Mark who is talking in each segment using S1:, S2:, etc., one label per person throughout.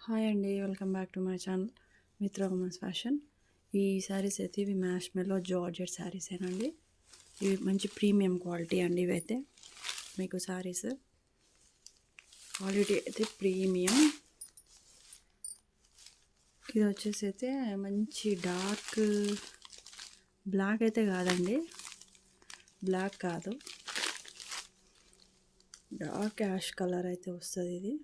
S1: Hi అండి, welcome back to my channel మిత్ర women's fashion. ఈ శారీస్ అయితే ఇవి మ్యాష్ మెల్లో జార్జెట్ శారీసేనండి. ఇవి మంచి ప్రీమియం క్వాలిటీ అండి. ఇవైతే మీకు శారీస్ క్వాలిటీ అయితే ప్రీమియం. ఇది వచ్చేసి అయితే మంచి డార్క్ బ్లాక్ అయితే కాదండి, బ్లాక్ కాదు, డార్క్ యాష్ కలర్ అయితే వస్తుంది. ఇది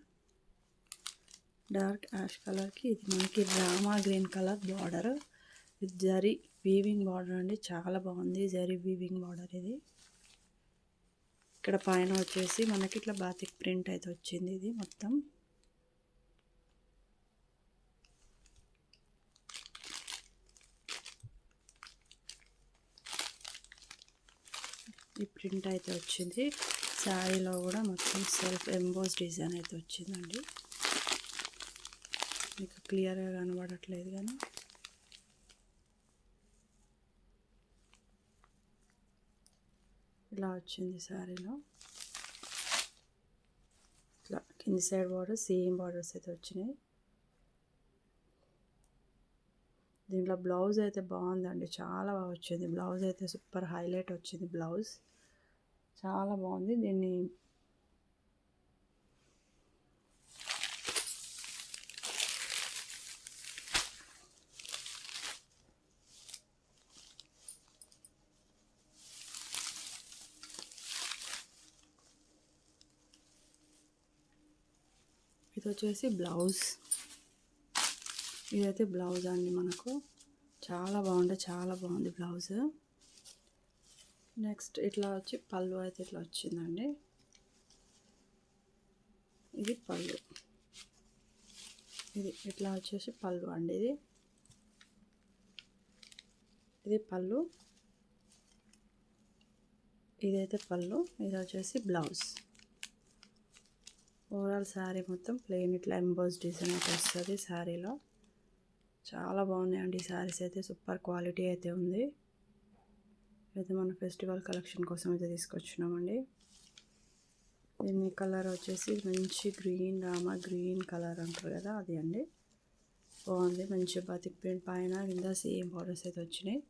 S1: డార్క్ యాష్ కలర్కి ఇది మనకి Rama green colour border with zari weaving border అండి. చాలా బాగుంది జరీ వీవింగ్ బార్డర్. ఇది ఇక్కడ పైన వచ్చేసి మనకి ఇట్లా బాతిక్ ప్రింట్ అయితే వచ్చింది. ఇది మొత్తం ఈ ప్రింట్ అయితే వచ్చింది. శారీలో కూడా మొత్తం సెల్ఫ్ ఎంబోస్ డిజైన్ అయితే వచ్చిందండి. మీకు క్లియర్గా కనబడట్లేదు కానీ ఇలా వచ్చింది శారీలో. ఇట్లా కింది సైడ్ బార్డర్ సేమ్ బార్డర్స్ అయితే వచ్చినాయి. దీంట్లో బ్లౌజ్ అయితే బాగుందండి, చాలా బాగా వచ్చింది. బ్లౌజ్ అయితే సూపర్ హైలైట్ వచ్చింది. బ్లౌజ్ చాలా బాగుంది. దీన్ని ఇది వచ్చేసి బ్లౌజ్. ఇదైతే బ్లౌజ్ అండి. మనకు చాలా బాగుంది బ్లౌజ్. నెక్స్ట్ ఇట్లా వచ్చి పళ్ళు అయితే ఇట్లా వచ్చిందండి. ఇది పళ్ళు. ఇది ఇట్లా వచ్చేసి పళ్ళు అండి. ఇది పళ్ళు, ఇదైతే పళ్ళు, ఇది వచ్చేసి బ్లౌజ్. ఓవరాల్ శారీ మొత్తం ప్లెయిన్ ఇట్లా ఎంబోస్ డిజైన్ అయితే వస్తుంది శారీలో. చాలా బాగున్నాయండి శారీస్ అయితే, సూపర్ క్వాలిటీ అయితే ఉంది. అయితే మన ఫెస్టివల్ కలెక్షన్ కోసం అయితే తీసుకొచ్చినామండి. దీని కలర్ వచ్చేసి మంచి గ్రీన్, రామా గ్రీన్ కలర్ అంటారు కదా, అది అండి. బాగుంది. మంచి బాతిక్ ప్రింట్ పైన కింద సేమ్ బార్డర్స్ అయితే వచ్చినాయి.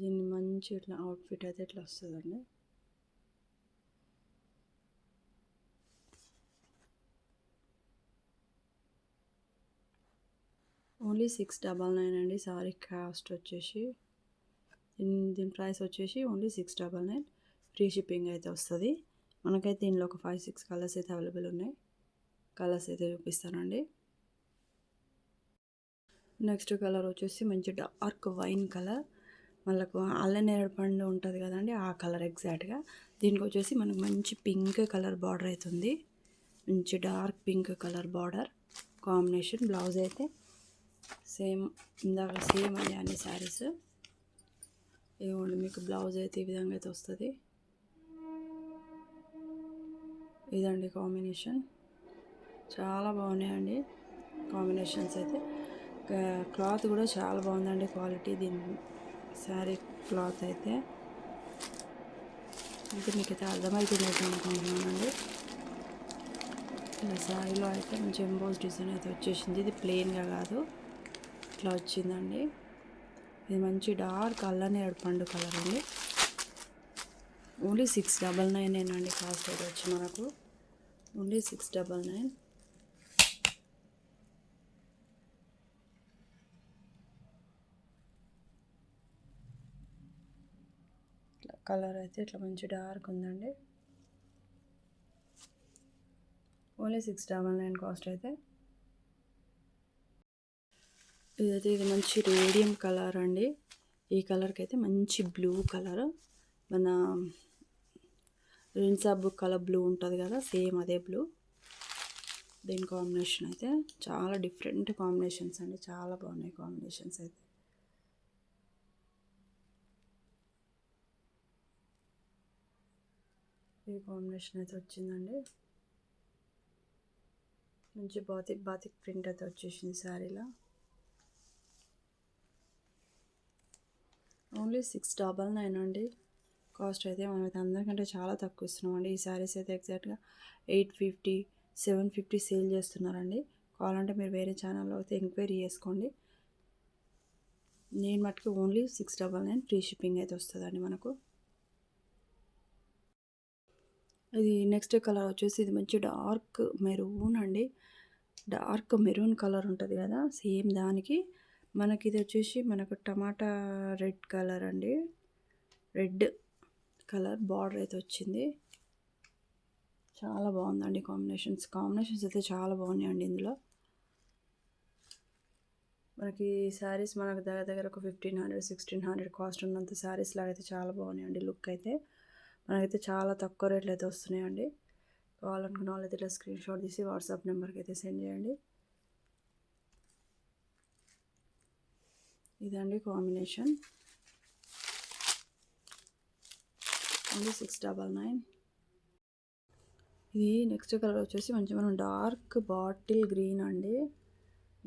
S1: దీన్ని మంచి ఇట్లా అవుట్ఫిట్ అయితే ఇట్లా వస్తుందండి. ఓన్లీ 699 అండి సారీ కాస్ట్ వచ్చేసి. దీని ప్రైస్ వచ్చేసి ఓన్లీ 699. ఫ్రీ షిప్పింగ్ అయితే వస్తుంది. మనకైతే దీనిలో ఒక 5-6 కలర్స్ అయితే అవైలబుల్ ఉన్నాయి. కలర్స్ అయితే చూపిస్తానండి. నెక్స్ట్ కలర్ వచ్చేసి మంచి డార్క్ వైన్ కలర్, మనకు అల్లనేరేడు పండు ఉంటుంది కదండి, ఆ కలర్ ఎగ్జాక్ట్గా. దీనికి వచ్చేసి మనకు మంచి పింక్ కలర్ బార్డర్ అవుతుంది. మంచి dark pink colour border combination. Blouse అయితే సేమ్ ఇందాక సేమ్ అండి అన్ని శారీస్. ఇవ్వండి మీకు బ్లౌజ్ అయితే ఈ విధంగా అయితే వస్తుంది. ఇదండి కాంబినేషన్. చాలా బాగున్నాయండి కాంబినేషన్స్ అయితే. క్లాత్ కూడా చాలా బాగుందండి క్వాలిటీ. దీని శారీ క్లాత్ అయితే మీకైతే అర్థమవుతుంది అనుకుంటున్నానండి. ఇలా శారీలో అయితే మంచి ఎంబోస్ డిజైన్ అయితే వచ్చేసింది. ఇది ప్లెయిన్గా కాదు, ఇట్లా వచ్చిందండి. ఇది మంచి డార్క్ అల్లనేరేడు పండు కలర్ అండి. ఓన్లీ 699 అండి కాస్ట్ అయితే వచ్చి మనకు. ఓన్లీ 699. కలర్ అయితే ఇట్లా మంచి డార్క్ ఉందండి. ఓన్లీ 699 కాస్ట్ అయితే. ఇదైతే ఇది మంచి రేడియం కలర్ అండి. ఈ కలర్కి అయితే మంచి బ్లూ కలర్, మన రిన్సా బుక్ కలర్ బ్లూ ఉంటుంది కదా, సేమ్ అదే బ్లూ. దీని కాంబినేషన్ అయితే చాలా డిఫరెంట్ కాంబినేషన్స్ అండి, చాలా బాగున్నాయి కాంబినేషన్స్ అయితే. ఈ కాంబినేషన్ అయితే వచ్చిందండి. మంచి బాతిక్ ప్రింట్ అయితే వచ్చేసింది శారీలో. ఓన్లీ 699 అండి కాస్ట్ అయితే మనమైతే అందరికంటే చాలా తక్కువ ఇస్తున్నామండి. ఈ శారీస్ అయితే ఎగ్జాక్ట్గా 850, 750 సేల్ చేస్తున్నారండి. కావాలంటే మీరు వేరే ఛానల్లో అయితే ఎంక్వైరీ చేసుకోండి. నేను మటుకు ఓన్లీ 699 ఫ్రీ షిప్పింగ్ అయితే వస్తుందండి మనకు. ఇది నెక్స్ట్ కలర్ వచ్చేసి ఇది మంచి డార్క్ మెరూన్ అండి. డార్క్ మెరూన్ కలర్ ఉంటుంది కదా, సేమ్ దానికి మనకి ఇది వచ్చేసి మనకు టమాటా రెడ్ కలర్ అండి. రెడ్ కలర్ బార్డర్ అయితే వచ్చింది. చాలా బాగుందండి కాంబినేషన్స్ అయితే చాలా బాగున్నాయండి. ఇందులో మనకి శారీస్ మనకు దగ్గర ఒక 1500, 1600 కాస్ట్ ఉన్నంత శారీస్ లాగా అయితే చాలా బాగున్నాయండి. లుక్ అయితే మనకైతే చాలా తక్కువ రేట్లు అయితే వస్తున్నాయండి. కావాలనుకున్న వాళ్ళైతే ఇట్లా స్క్రీన్ షాట్ తీసి వాట్సాప్ నెంబర్కి అయితే సెండ్ చేయండి. ఇదండి కాంబినేషన్, ఓన్లీ 699. ఇది నెక్స్ట్ కలర్ వచ్చేసి మనం డార్క్ బాటిల్ గ్రీన్ అండి.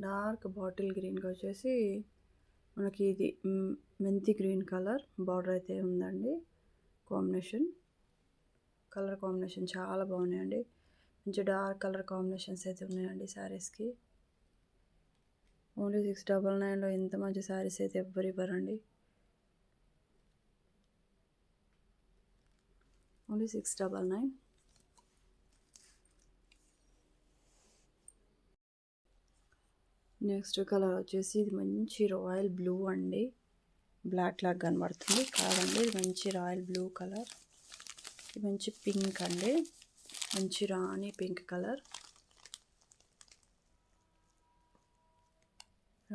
S1: డార్క్ బాటిల్ గ్రీన్కి వచ్చేసి మనకి ఇది మెంతి గ్రీన్ కలర్ బార్డర్ అయితే ఉందండి. కలర్ కాంబినేషన్ చాలా బాగున్నాయండి. మంచి డార్క్ కలర్ కాంబినేషన్స్ అయితే ఉన్నాయండి శారీస్కి. ఓన్లీ 699లో ఎంత మంచి శారీస్ అయితే ఎవ్వరు ఇవ్వరండి. ఓన్లీ 699. నెక్స్ట్ కలర్ వచ్చేసి ఇది మంచి రాయల్ బ్లూ అండి. బ్లాక్ లాగా కనబడుతుంది కాదండి, ఇది మంచి రాయల్ బ్లూ కలర్. ఇది మంచి పింక్ అండి, మంచి రాణి పింక్ కలర్.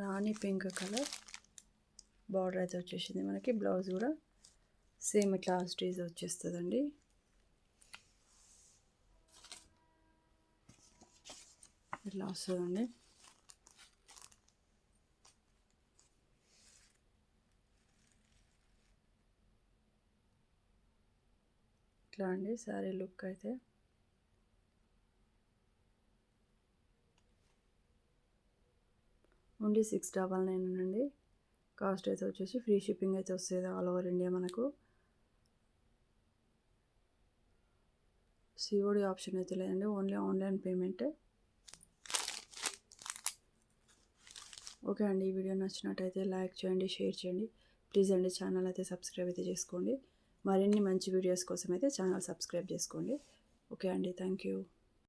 S1: రాణి పింక్ కలర్ బార్డర్ అయితే వచ్చేసింది మనకి. బ్లౌజ్ కూడా సేమ్ ఇట్లా స్టీజ్ వచ్చేస్తుందండి. ఇట్లా వస్తుందండి. ఇట్లా అండి శారీ లుక్ అయితే. ఓన్లీ 699 అండి. కాస్ట్ అయితే వచ్చేసి ఫ్రీ షిప్పింగ్ అయితే వస్తుంది ఆల్ ఓవర్ ఇండియా మనకు. సిఓడి ఆప్షన్ అయితే లేదండి, ఓన్లీ ఆన్లైన్ పేమెంట్. ఓకే అండి, ఈ వీడియో నచ్చినట్టయితే లైక్ చేయండి, షేర్ చేయండి. ప్లీజ్ అండి ఛానల్ అయితే సబ్స్క్రైబ్ అయితే చేసుకోండి. మరిన్ని మంచి వీడియోస్ కోసం అయితే ఛానల్ సబ్స్క్రైబ్ చేసుకోండి. ఓకే అండి, థ్యాంక్ యూ.